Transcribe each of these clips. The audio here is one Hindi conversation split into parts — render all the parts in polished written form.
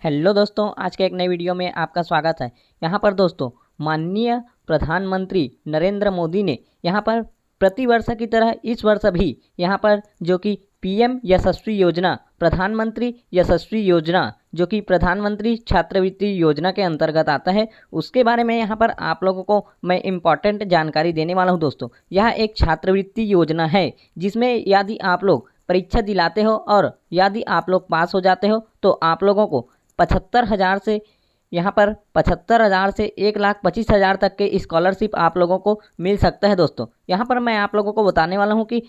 हेलो दोस्तों, आज के एक नई वीडियो में आपका स्वागत है। यहाँ पर दोस्तों माननीय प्रधानमंत्री नरेंद्र मोदी ने यहाँ पर प्रतिवर्ष की तरह इस वर्ष भी यहाँ पर जो कि पीएम यशस्वी योजना, प्रधानमंत्री यशस्वी योजना जो कि प्रधानमंत्री छात्रवृत्ति योजना के अंतर्गत आता है, उसके बारे में यहाँ पर आप लोगों को मैं इम्पॉर्टेंट जानकारी देने वाला हूँ। दोस्तों यह एक छात्रवृत्ति योजना है जिसमें यदि आप लोग परीक्षा दिलाते हो और यदि आप लोग पास हो जाते हो तो आप लोगों को 75,000 से यहाँ पर 75,000 से 1,25,000 तक के स्कॉलरशिप आप लोगों को मिल सकता है। दोस्तों यहाँ पर मैं आप लोगों को बताने वाला हूँ कि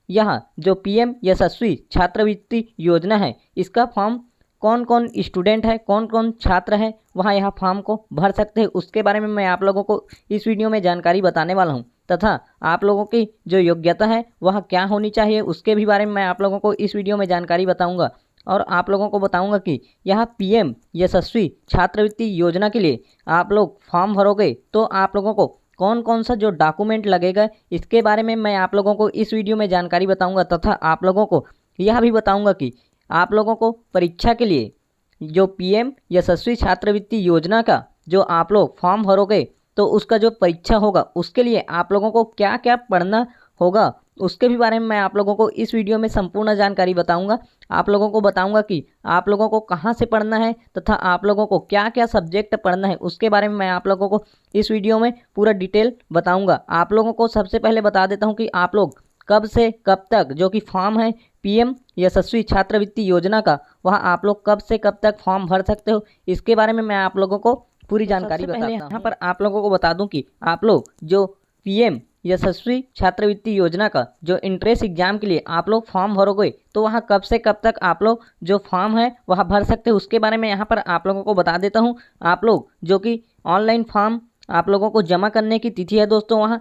यह जो पीएम यशस्वी छात्रवृत्ति योजना है, इसका फॉर्म कौन कौन स्टूडेंट है, कौन कौन छात्र है वहाँ यह फॉर्म को भर सकते हैं, उसके बारे में मैं आप लोगों को इस वीडियो में जानकारी बताने वाला हूँ। तथा आप लोगों की जो योग्यता है वह क्या होनी चाहिए उसके भी बारे में मैं आप लोगों को इस वीडियो में जानकारी बताऊँगा। और आप लोगों को बताऊंगा कि यह पीएम यशस्वी छात्रवृत्ति योजना के लिए आप लोग फॉर्म भरोगे तो आप लोगों को कौन कौन सा जो डॉक्यूमेंट लगेगा, इसके बारे में मैं आप लोगों को इस वीडियो में जानकारी बताऊंगा। तथा आप लोगों को यह भी बताऊंगा कि आप लोगों को परीक्षा के लिए जो पीएम यशस्वी छात्रवृत्ति योजना का जो आप लोग फॉर्म भरोगे तो उसका जो परीक्षा होगा उसके लिए आप लोगों को क्या क्या पढ़ना होगा, उसके भी बारे में मैं आप लोगों को इस वीडियो में संपूर्ण जानकारी बताऊंगा। आप लोगों को बताऊंगा कि आप लोगों को कहां से पढ़ना है तथा आप लोगों को क्या क्या सब्जेक्ट पढ़ना है, उसके बारे में मैं आप लोगों को इस वीडियो में पूरा डिटेल बताऊंगा। आप लोगों को सबसे पहले बता देता हूं कि आप लोग कब से कब तक जो कि फॉर्म है पीएम यशस्वी छात्रवृत्ति योजना का, वह आप लोग कब से कब तक फॉर्म भर सकते हो, इसके बारे में मैं आप लोगों को पूरी जानकारी बताता हूं। यहाँ पर आप लोगों को बता दूं कि आप लोग जो पीएम यशस्वी छात्रवृत्ति योजना का जो इंट्रेंस एग्जाम के लिए आप लोग फॉर्म भरोगे तो वहाँ कब से कब तक आप लोग जो फॉर्म है वह भर सकते हो, उसके बारे में यहाँ पर आप लोगों को बता देता हूँ। आप लोग जो कि ऑनलाइन फॉर्म आप लोगों को जमा करने की तिथि है दोस्तों, वहाँ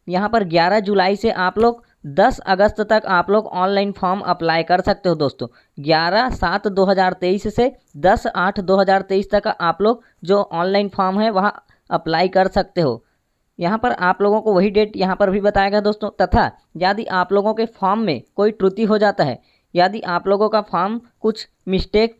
11 जुलाई से आप लोग 10 अगस्त तक आप लोग ऑनलाइन फॉर्म अप्लाई कर सकते हो। दोस्तों 11/7/2023 से 10/8/2023 तक आप लोग जो ऑनलाइन फॉर्म है वहाँ अप्लाई कर सकते हो। यहाँ पर आप लोगों को वही डेट यहाँ पर भी बताया गया दोस्तों। तथा यदि आप लोगों के फॉर्म में कोई त्रुटि हो जाता है, यदि आप लोगों का फॉर्म कुछ मिस्टेक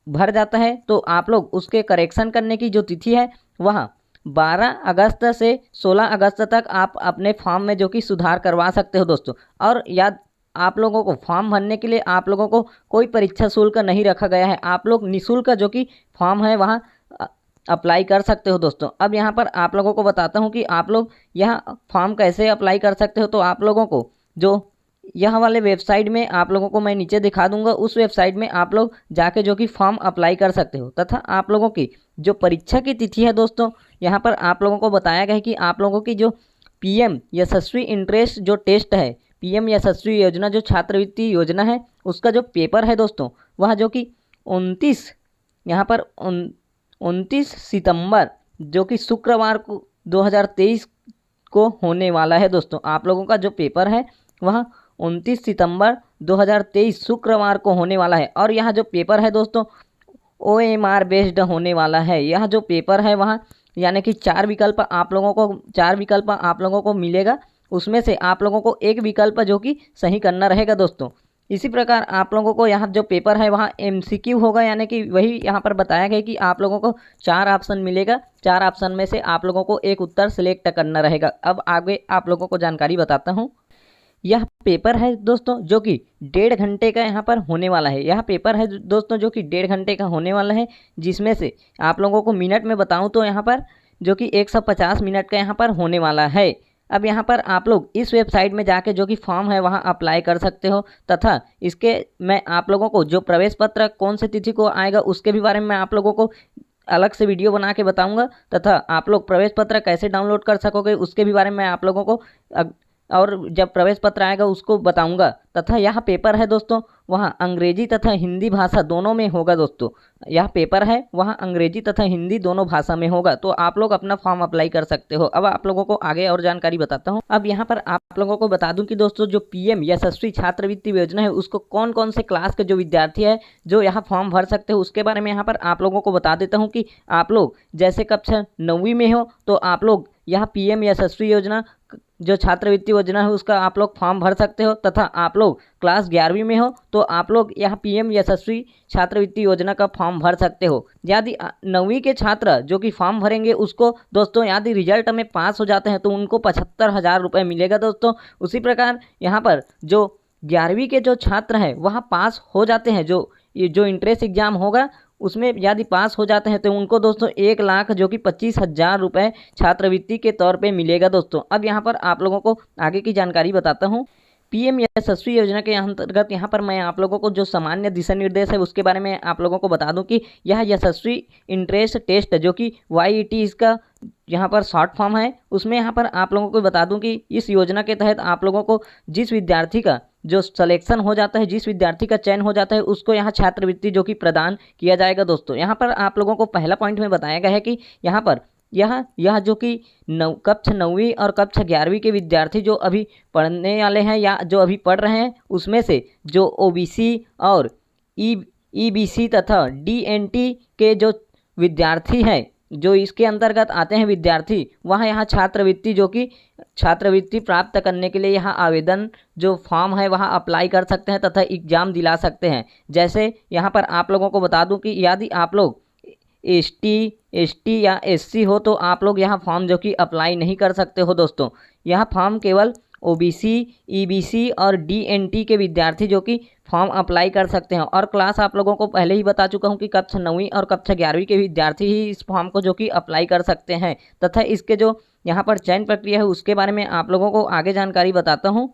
भर जाता है तो आप लोग उसके करेक्शन करने की जो तिथि है वह 12 अगस्त से 16 अगस्त तक आप अपने फॉर्म में जो कि सुधार करवा सकते हो दोस्तों। और याद आप लोगों को फॉर्म भरने के लिए आप लोगों को कोई परीक्षा शुल्क नहीं रखा गया है, आप लोग निःशुल्क जो कि फॉर्म है वहाँ अप्लाई कर सकते हो। दोस्तों अब यहाँ पर आप लोगों को बताता हूँ कि आप लोग यह फॉर्म कैसे अप्लाई कर सकते हो। तो आप लोगों को जो यह वाले वेबसाइट में आप लोगों को मैं नीचे दिखा दूंगा, उस वेबसाइट में आप लोग जाके जो कि फॉर्म अप्लाई कर सकते हो। तथा आप लोगों की जो परीक्षा की तिथि है दोस्तों, यहाँ पर आप लोगों को बताया गया है कि आप लोगों की जो पीएम यशस्वी इंट्रेंस जो टेस्ट है, पीएम यशस्वी योजना जो छात्रवृत्ति योजना है, उसका जो पेपर है दोस्तों वह जो कि 29 सितंबर जो कि शुक्रवार को 2023 को होने वाला है। दोस्तों आप लोगों का जो पेपर है वह 29 सितंबर 2023 शुक्रवार को होने वाला है। और यह जो पेपर है दोस्तों OMR बेस्ड होने वाला है। यह जो पेपर है वहाँ यानी कि 4 विकल्प आप लोगों को मिलेगा, उसमें से आप लोगों को एक विकल्प जो कि सही करना रहेगा दोस्तों। इसी प्रकार आप लोगों को यहाँ जो पेपर है वहाँ MCQ होगा, यानी कि वही यहाँ पर बताया गया कि आप लोगों को 4 ऑप्शन मिलेगा, 4 ऑप्शन में से आप लोगों को एक उत्तर सिलेक्ट करना रहेगा। अब आगे आप लोगों को जानकारी बताता हूँ। यह पेपर है दोस्तों जो कि 1.5 घंटे का यहाँ पर होने वाला है। यह पेपर है दोस्तों जो कि 1.5 घंटे का होने वाला है, जिसमें से आप लोगों को मिनट में बताऊँ तो यहाँ पर जो कि 150 मिनट का यहाँ पर होने वाला है। अब यहाँ पर आप लोग इस वेबसाइट में जाके जो कि फॉर्म है वहाँ अप्लाई कर सकते हो। तथा इसके मैं आप लोगों को जो प्रवेश पत्र कौन सी तिथि को आएगा उसके भी बारे में मैं आप लोगों को अलग से वीडियो बना के बताऊंगा। तथा आप लोग प्रवेश पत्र कैसे डाउनलोड कर सकोगे उसके भी बारे में मैं आप लोगों को और जब प्रवेश पत्र आएगा उसको बताऊंगा। तथा यह पेपर है दोस्तों वहाँ अंग्रेजी तथा हिंदी भाषा दोनों में होगा। दोस्तों यह पेपर है वहाँ अंग्रेजी तथा हिंदी दोनों भाषा में होगा, तो आप लोग अपना फॉर्म अप्लाई कर सकते हो। अब आप लोगों को आगे और जानकारी बताता हूँ। अब यहाँ पर आप लोगों को बता दूं कि दोस्तों जो पीएम यशस्वी छात्रवृत्ति योजना है उसको कौन कौन से क्लास के जो विद्यार्थी है जो यहाँ फॉर्म भर सकते हो उसके बारे में यहाँ पर आप लोगों को बता देता हूँ कि आप लोग जैसे कक्षा 9वीं में हो तो आप लोग यहाँ पीएम यशस्वी योजना जो छात्रवृत्ति योजना है उसका आप लोग फॉर्म भर सकते हो, तथा आप लोग क्लास 11वीं में हो तो आप लोग यहाँ पीएम यशस्वी छात्रवृत्ति योजना का फॉर्म भर सकते हो। यदि 9वीं के छात्र जो कि फॉर्म भरेंगे उसको दोस्तों यदि रिजल्ट में पास हो जाते हैं तो उनको 75,000 रुपये मिलेगा दोस्तों। उसी प्रकार यहाँ पर जो 11वीं के जो छात्र हैं वहाँ पास हो जाते हैं, जो इंट्रेंस एग्जाम होगा उसमें यदि पास हो जाते हैं तो उनको दोस्तों 1 लाख जो कि 25,000 रुपये छात्रवृत्ति के तौर पे मिलेगा दोस्तों। अब यहाँ पर आप लोगों को आगे की जानकारी बताता हूँ। पीएम यशस्वी योजना के अंतर्गत यहाँ पर मैं आप लोगों को जो सामान्य दिशा निर्देश है उसके बारे में आप लोगों को बता दूं कि यह यशस्वी इंट्रेंस टेस्ट जो कि YET इसका यहाँ पर शॉर्ट फॉर्म है, उसमें यहाँ पर आप लोगों को बता दूं कि इस योजना के तहत आप लोगों को जिस विद्यार्थी का जो सिलेक्शन हो जाता है, जिस विद्यार्थी का चयन हो जाता है उसको यहाँ छात्रवृत्ति जो कि प्रदान किया जाएगा दोस्तों। यहाँ पर आप लोगों को पहला पॉइंट में बताया गया है कि यहाँ पर यह जो कि कक्षा 9वीं और कक्षा 11वीं के विद्यार्थी जो अभी पढ़ने वाले हैं या जो अभी पढ़ रहे हैं उसमें से जो OBC और EBC तथा DNT के जो विद्यार्थी हैं, जो इसके अंतर्गत आते हैं विद्यार्थी, वहाँ यहाँ छात्रवृत्ति जो कि छात्रवृत्ति प्राप्त करने के लिए यहाँ आवेदन जो फॉर्म है वहाँ अप्लाई कर सकते हैं तथा एग्ज़ाम दिला सकते हैं। जैसे यहाँ पर आप लोगों को बता दूं कि यदि आप लोग ST या SC हो तो आप लोग यहाँ फॉर्म जो कि अप्लाई नहीं कर सकते हो दोस्तों। यह फॉर्म केवल OBC, EBC और DNT के विद्यार्थी जो कि फॉर्म अप्लाई कर सकते हैं। और क्लास आप लोगों को पहले ही बता चुका हूं कि कक्षा 9वीं और कक्षा 11वीं के विद्यार्थी ही इस फॉर्म को जो कि अप्लाई कर सकते हैं, तथा इसके जो यहाँ पर चयन प्रक्रिया है उसके बारे में आप लोगों को आगे जानकारी बताता हूँ।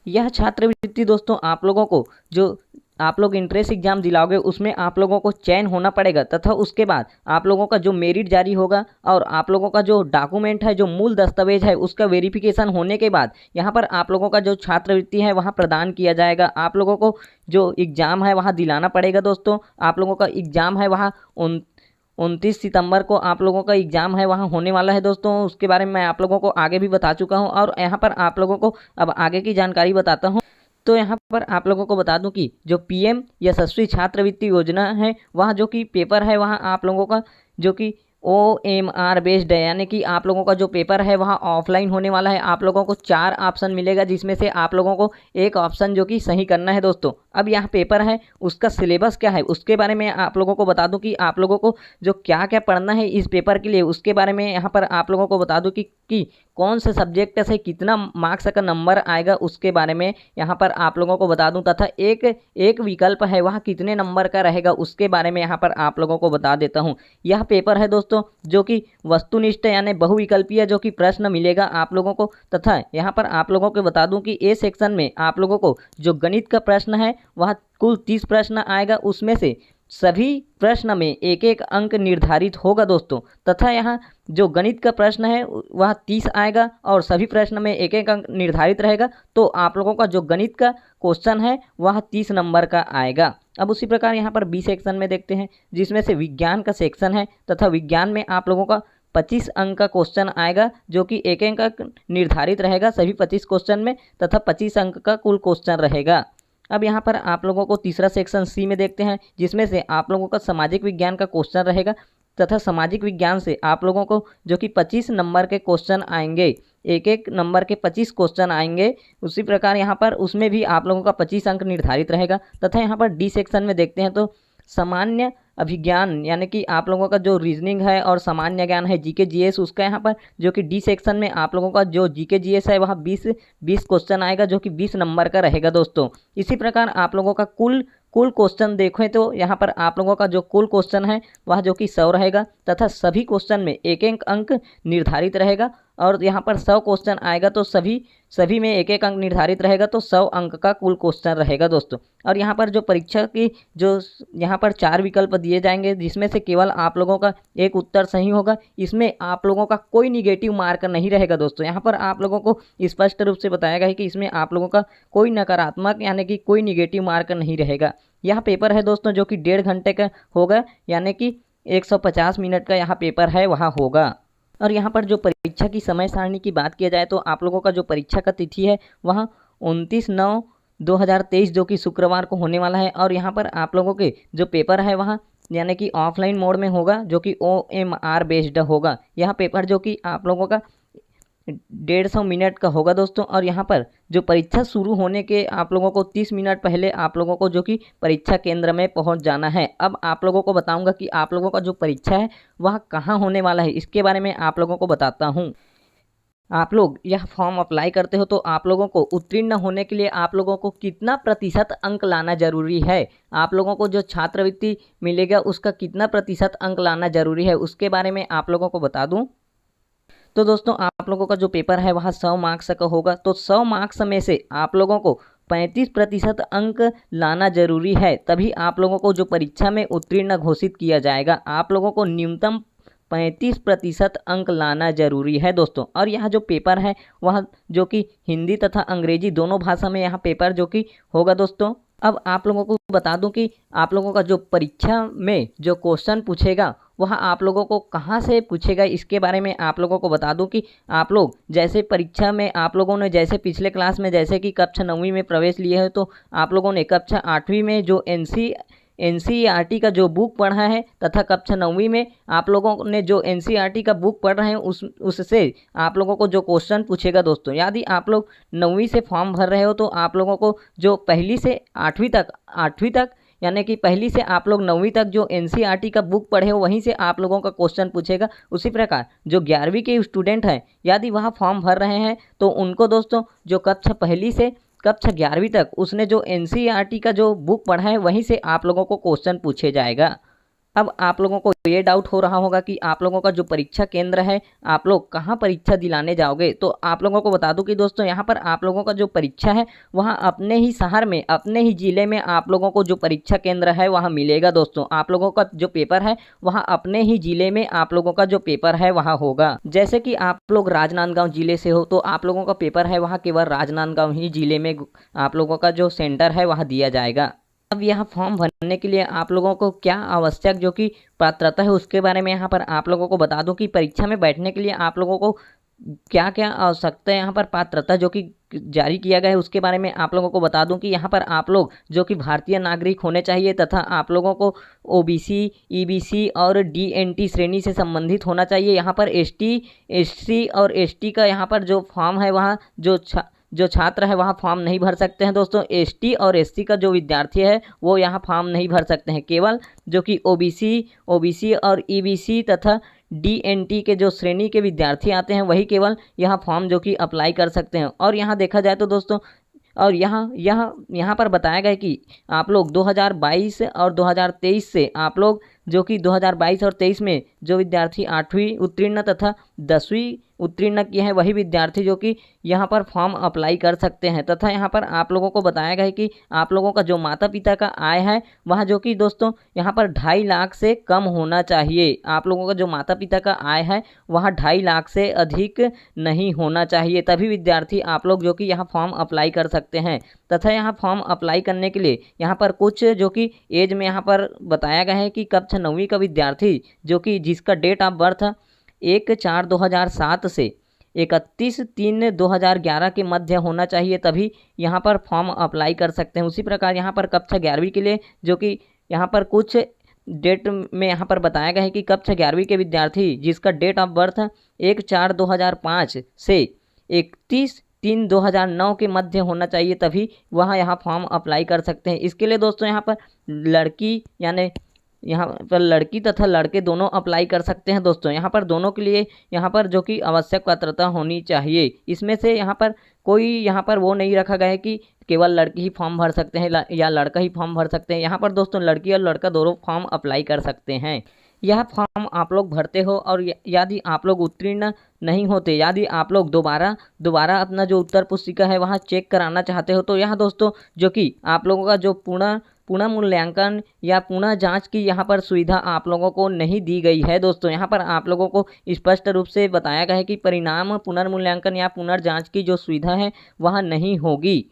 यह छात्रवृत्ति दोस्तों आप लोगों को जो आप लोग इंट्रेंस एग्जाम दिलाओगे उसमें आप लोगों को चयन होना पड़ेगा, तथा उसके बाद आप लोगों का जो मेरिट जारी होगा और आप लोगों का जो डॉक्यूमेंट है, जो मूल दस्तावेज है उसका वेरिफिकेशन होने के बाद यहाँ पर आप लोगों का जो छात्रवृत्ति है वहाँ प्रदान किया जाएगा। आप लोगों को जो एग्ज़ाम है वहाँ दिलाना पड़ेगा दोस्तों। आप लोगों का एग्ज़ाम है वहाँ 29 सितंबर को आप लोगों का एग्ज़ाम है वहाँ होने वाला है दोस्तों। उसके बारे में मैं आप लोगों को आगे भी बता चुका हूँ और यहाँ पर आप लोगों को अब आगे की जानकारी बताता हूँ। तो यहाँ पर आप लोगों को बता दूं कि जो पीएम यशस्वी छात्रवृत्ति योजना है वहाँ जो कि पेपर है वहाँ आप लोगों का जो कि OMR बेस्ड है, यानी कि आप लोगों का जो पेपर है वहाँ ऑफलाइन होने वाला है। आप लोगों को 4 ऑप्शन मिलेगा जिसमें से आप लोगों को एक ऑप्शन जो कि सही करना है दोस्तों। अब यहाँ पेपर है उसका सिलेबस क्या है उसके बारे में आप लोगों को बता दूं कि आप लोगों को जो क्या क्या पढ़ना है इस पेपर के लिए उसके बारे में यहाँ पर आप लोगों को बता दूं कि कौन से सब्जेक्ट से कितना मार्क्स का नंबर आएगा उसके बारे में यहाँ पर आप लोगों को बता दूं, तथा एक विकल्प है वहाँ कितने नंबर का रहेगा उसके बारे में यहाँ पर आप लोगों को बता देता हूँ। यह पेपर है दोस्तों जो कि वस्तुनिष्ठ यानी बहुविकल्पीय जो कि प्रश्न मिलेगा आप लोगों को, तथा यहाँ पर आप लोगों को बता दूं कि A सेक्शन में आप लोगों को जो गणित का प्रश्न है वह कुल 30 प्रश्न आएगा, उसमें से सभी प्रश्न में एक एक अंक निर्धारित होगा दोस्तों। तथा यहाँ जो गणित का प्रश्न है वह 30 आएगा और सभी प्रश्न में एक एक अंक निर्धारित रहेगा। तो आप लोगों का जो गणित का क्वेश्चन है वह 30 नंबर का आएगा। अब उसी प्रकार यहाँ पर B सेक्शन में देखते हैं जिसमें से विज्ञान का सेक्शन है, तथा विज्ञान में आप लोगों का 25 अंक का क्वेश्चन आएगा जो कि एक एक अंक निर्धारित रहेगा सभी 25 क्वेश्चन में, तथा 25 अंक का कुल क्वेश्चन रहेगा। अब यहाँ पर आप लोगों को तीसरा सेक्शन C में देखते हैं जिसमें से आप लोगों का सामाजिक विज्ञान का क्वेश्चन रहेगा, तथा सामाजिक विज्ञान से आप लोगों को जो कि 25 नंबर के क्वेश्चन आएंगे, एक एक नंबर के 25 क्वेश्चन आएंगे। उसी प्रकार यहाँ पर उसमें भी आप लोगों का 25 अंक निर्धारित रहेगा। तथा यहाँ पर D सेक्शन में देखते हैं तो सामान्य अभिज्ञान यानी कि आप लोगों का जो रीजनिंग है और सामान्य ज्ञान है GK GS उसका यहाँ पर जो कि D सेक्शन में आप लोगों का जो GK GS है वह 20 क्वेश्चन आएगा जो कि 20 नंबर का रहेगा दोस्तों। इसी प्रकार आप लोगों का कुल क्वेश्चन देखें तो यहाँ पर आप लोगों का जो कुल क्वेश्चन है वह जो कि 100 रहेगा, तथा सभी क्वेश्चन में एक एक अंक निर्धारित रहेगा। और यहाँ पर 100 क्वेश्चन आएगा तो सभी में एक एक अंक निर्धारित रहेगा, तो 100 अंक का कुल क्वेश्चन रहेगा दोस्तों। और यहाँ पर जो परीक्षा की जो यहाँ पर 4 विकल्प दिए जाएंगे जिसमें से केवल आप लोगों का एक उत्तर सही होगा। इसमें आप लोगों का कोई निगेटिव मार्क नहीं रहेगा दोस्तों। यहाँ पर आप लोगों को स्पष्ट रूप से बताया गया है कि इसमें आप लोगों का कोई नकारात्मक यानी कि कोई निगेटिव मार्क नहीं रहेगा। यह पेपर है दोस्तों जो कि 1.5 घंटे का होगा, यानी कि 150 मिनट का यहाँ पेपर है वहाँ होगा। और यहाँ पर जो परीक्षा की समय सारणी की बात किया जाए तो आप लोगों का जो परीक्षा का तिथि है वहाँ 29/9/2023 जो कि शुक्रवार को होने वाला है। और यहाँ पर आप लोगों के जो पेपर है वहाँ यानी कि ऑफलाइन मोड में होगा जो कि OMR बेस्ड होगा। यह पेपर जो कि आप लोगों का 150 मिनट का होगा दोस्तों। और यहाँ पर जो परीक्षा शुरू होने के आप लोगों को 30 मिनट पहले आप लोगों को जो कि परीक्षा केंद्र में पहुँच जाना है। अब आप लोगों को बताऊँगा कि आप लोगों का जो परीक्षा है वह कहाँ होने वाला है, इसके बारे में आप लोगों को बताता हूँ। आप लोग यह फॉर्म अप्लाई करते हो तो आप लोगों को उत्तीर्ण होने के लिए आप लोगों को कितना प्रतिशत अंक लाना जरूरी है, आप लोगों को जो छात्रवृत्ति मिलेगा उसका कितना प्रतिशत अंक लाना जरूरी है, उसके बारे में आप लोगों को बता दूं। तो दोस्तों आप लोगों का जो पेपर है वह 100 मार्क्स का होगा। तो 100 मार्क्स में से आप लोगों को 35% अंक लाना जरूरी है, तभी आप लोगों को जो परीक्षा में उत्तीर्ण घोषित किया जाएगा। आप लोगों को न्यूनतम 35% अंक लाना जरूरी है दोस्तों। और यह जो पेपर है वह जो कि हिंदी तथा अंग्रेजी दोनों भाषा में यह पेपर जो कि होगा दोस्तों। अब आप लोगों को बता दूं कि आप लोगों का जो परीक्षा में जो क्वेश्चन पूछेगा वह आप लोगों को कहाँ से पूछेगा, इसके बारे में आप लोगों को बता दूं कि आप लोग जैसे परीक्षा में आप लोगों ने जैसे पिछले क्लास में जैसे कि कक्षा 9वीं में प्रवेश लिए है, तो आप लोगों ने कक्षा 8वीं में जो एनसीईआरटी का जो बुक पढ़ा है तथा कक्षा 9वीं में आप लोगों ने जो एनसीईआरटी का बुक पढ़ रहे हैं उससे आप लोगों को जो क्वेश्चन पूछेगा दोस्तों। यदि आप लोग 9वीं से फॉर्म भर रहे हो तो आप लोगों को जो पहली से 8वीं तक यानी कि पहली से आप लोग 9वीं तक जो एनसीईआरटी का बुक पढ़े हो वहीं से आप लोगों का क्वेश्चन पूछेगा। उसी प्रकार जो 11वीं के स्टूडेंट हैं यदि वह फॉर्म भर रहे हैं तो उनको दोस्तों जो कक्षा पहली से कक्षा 11वीं तक उसने जो एनसीईआरटी का जो बुक पढ़ा है वहीं से आप लोगों को क्वेश्चन पूछे जाएगा। अब आप लोगों को ये डाउट हो रहा होगा कि आप लोगों का जो परीक्षा केंद्र है आप लोग कहाँ परीक्षा दिलाने जाओगे। तो आप लोगों को बता दूं कि दोस्तों यहाँ पर आप लोगों का जो परीक्षा है वहाँ अपने ही शहर में अपने ही ज़िले में आप लोगों को जो परीक्षा केंद्र है वहाँ मिलेगा दोस्तों। आप लोगों का जो पेपर है वहाँ अपने ही ज़िले में आप लोगों का जो पेपर है वहाँ होगा। जैसे कि आप लोग राजनांदगांव ज़िले से हो तो आप लोगों का पेपर है वहाँ केवल राजनांदगांव ही ज़िले में आप लोगों का जो सेंटर है वहाँ दिया जाएगा। अब यहाँ फॉर्म भरने के लिए आप लोगों को क्या आवश्यक जो कि पात्रता है उसके बारे में यहाँ पर आप लोगों को बता दूं कि परीक्षा में बैठने के लिए आप लोगों को क्या क्या आवश्यकता है, यहाँ पर पात्रता जो कि जारी किया गया है उसके बारे में आप लोगों को बता दूं कि यहाँ पर आप लोग जो कि भारतीय नागरिक होने चाहिए तथा आप लोगों को ओबीसी, ईबीसी और डीएनटी श्रेणी से संबंधित होना चाहिए। यहाँ पर एसटी, एससी और एसटी का यहाँ पर जो फॉर्म है वहाँ जो छात्र है वहाँ फॉर्म नहीं भर सकते हैं दोस्तों। एसटी और एससी का जो विद्यार्थी है वो यहाँ फॉर्म नहीं भर सकते हैं। केवल जो कि ओबीसी और ईबीसी तथा डीएनटी के जो श्रेणी के विद्यार्थी आते हैं वही केवल यहाँ फॉर्म जो कि अप्लाई कर सकते हैं। और यहाँ देखा जाए तो दोस्तों और यहाँ पर बताया गया है कि आप लोग 2022 और 2023 से आप लोग जो कि 2022 और 23 में जो विद्यार्थी 8वीं उत्तीर्ण तथा 10वीं उत्तीर्ण किए हैं वही विद्यार्थी जो कि यहाँ पर फॉर्म अप्लाई कर सकते हैं। तथा यहाँ पर आप लोगों को बताया गया है कि आप लोगों का जो माता पिता का आय है वह जो कि दोस्तों यहाँ पर 2.5 लाख से कम होना चाहिए। आप लोगों का जो माता पिता का आय है वह 2.5 लाख से अधिक नहीं होना चाहिए, तभी विद्यार्थी आप लोग जो कि यहाँ फॉर्म अप्लाई कर सकते हैं। तथा यहाँ फॉर्म अप्लाई करने के लिए यहाँ पर कुछ जो कि एज में यहाँ पर बताया गया है कि कक्षा 9वीं का विद्यार्थी जो कि जिसका डेट ऑफ बर्थ 1/4/2007 से 31/3/2011 के मध्य होना चाहिए, तभी यहाँ पर फॉर्म अप्लाई कर सकते हैं। उसी प्रकार यहाँ पर कक्षा 11वीं के लिए जो कि यहाँ पर कुछ डेट में यहाँ पर बताया गया है कि कक्षा 11वीं के विद्यार्थी जिसका डेट ऑफ बर्थ 1/4/2005 से 31/3/2009 के मध्य होना चाहिए, तभी वह यहाँ फॉर्म अप्लाई कर सकते हैं। इसके लिए दोस्तों यहाँ पर लड़की तथा लड़के दोनों अप्लाई कर सकते हैं दोस्तों। यहाँ पर दोनों के लिए यहाँ पर जो कि आवश्यक पात्रता होनी चाहिए। इसमें से यहाँ पर कोई यहाँ पर वो नहीं रखा गया है कि केवल लड़की ही फॉर्म भर सकते हैं या लड़का ही फॉर्म भर सकते हैं। यहाँ पर दोस्तों लड़की और लड़का दोनों फॉर्म अप्लाई कर सकते हैं। यह फॉर्म आप लोग भरते हो और यदि आप लोग उत्तीर्ण नहीं होते, यदि आप लोग दोबारा अपना जो उत्तर पुस्तिका है वहाँ चेक कराना चाहते हो तो यहाँ दोस्तों जो कि आप लोगों का जो पुनः मूल्यांकन या पुनः जांच की यहाँ पर सुविधा आप लोगों को नहीं दी गई है दोस्तों। यहाँ पर आप लोगों को स्पष्ट रूप से बताया गया है कि परिणाम पुनर्मूल्यांकन या पुनर्जांच की जो सुविधा है वह नहीं होगी।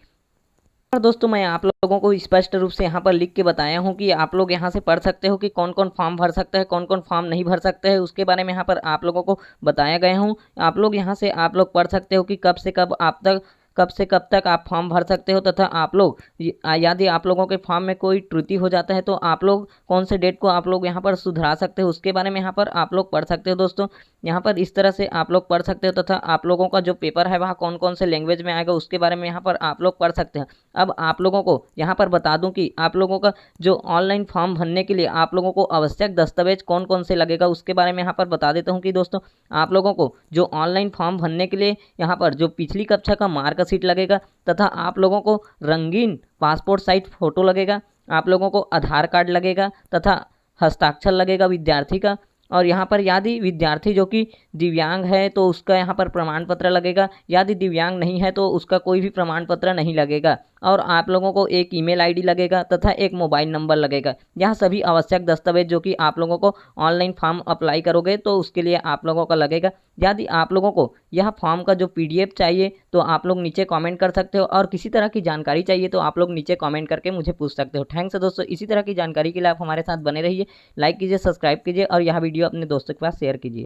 और दोस्तों मैं आप लोगों को स्पष्ट रूप से यहाँ पर लिख के बताया हूँ कि आप लोग यहाँ से पढ़ सकते हो कि कौन कौन फॉर्म भर सकता है, कौन कौन फॉर्म नहीं भर सकते हैं, उसके बारे में यहाँ पर आप लोगों को बताया गया हूँ। आप लोग यहाँ से आप लोग पढ़ सकते हो कि कब से कब आप तक कब से कब तक आप फॉर्म भर सकते हो, तथा आप लोग यदि आप लोगों के फॉर्म में कोई त्रुटि हो जाता है तो आप लोग कौन से डेट को आप लोग यहाँ पर सुधरा सकते हो, उसके बारे में यहाँ पर आप लोग पढ़ सकते हो दोस्तों। यहाँ पर इस तरह से आप लोग पढ़ सकते हो, तथा आप लोगों का जो पेपर है वह कौन कौन से लैंग्वेज में आएगा उसके बारे में यहाँ पर आप लोग पढ़ सकते हैं। अब आप लोगों को यहाँ पर बता दूं कि आप लोगों का जो ऑनलाइन फॉर्म भरने के लिए आप लोगों को आवश्यक दस्तावेज कौन कौन से लगेगा उसके बारे में यहाँ पर बता देता हूँ कि दोस्तों आप लोगों को जो ऑनलाइन फॉर्म भरने के लिए यहाँ पर जो पिछली कक्षा का मार्कशीट लगेगा, तथा आप लोगों को रंगीन पासपोर्ट साइज फोटो लगेगा, आप लोगों को आधार कार्ड लगेगा, तथा हस्ताक्षर लगेगा विद्यार्थी का। और यहाँ पर यदि विद्यार्थी जो कि दिव्यांग है तो उसका यहाँ पर प्रमाण पत्र लगेगा, यदि दिव्यांग नहीं है तो उसका कोई भी प्रमाण पत्र नहीं लगेगा। और आप लोगों को एक ईमेल आईडी लगेगा तथा एक मोबाइल नंबर लगेगा। यह सभी आवश्यक दस्तावेज जो कि आप लोगों को ऑनलाइन फॉर्म अप्लाई करोगे तो उसके लिए आप लोगों का लगेगा। यदि आप लोगों को यह फॉर्म का जो PDF चाहिए तो आप लोग नीचे कमेंट कर सकते हो, और किसी तरह की जानकारी चाहिए तो आप लोग नीचे कमेंट करके मुझे पूछ सकते हो। थैंक्स दोस्तों, इसी तरह की जानकारी के लिए आप हमारे साथ बने रहिए। लाइक कीजिए, सब्सक्राइब कीजिए और यह वीडियो अपने दोस्तों के पास शेयर कीजिए।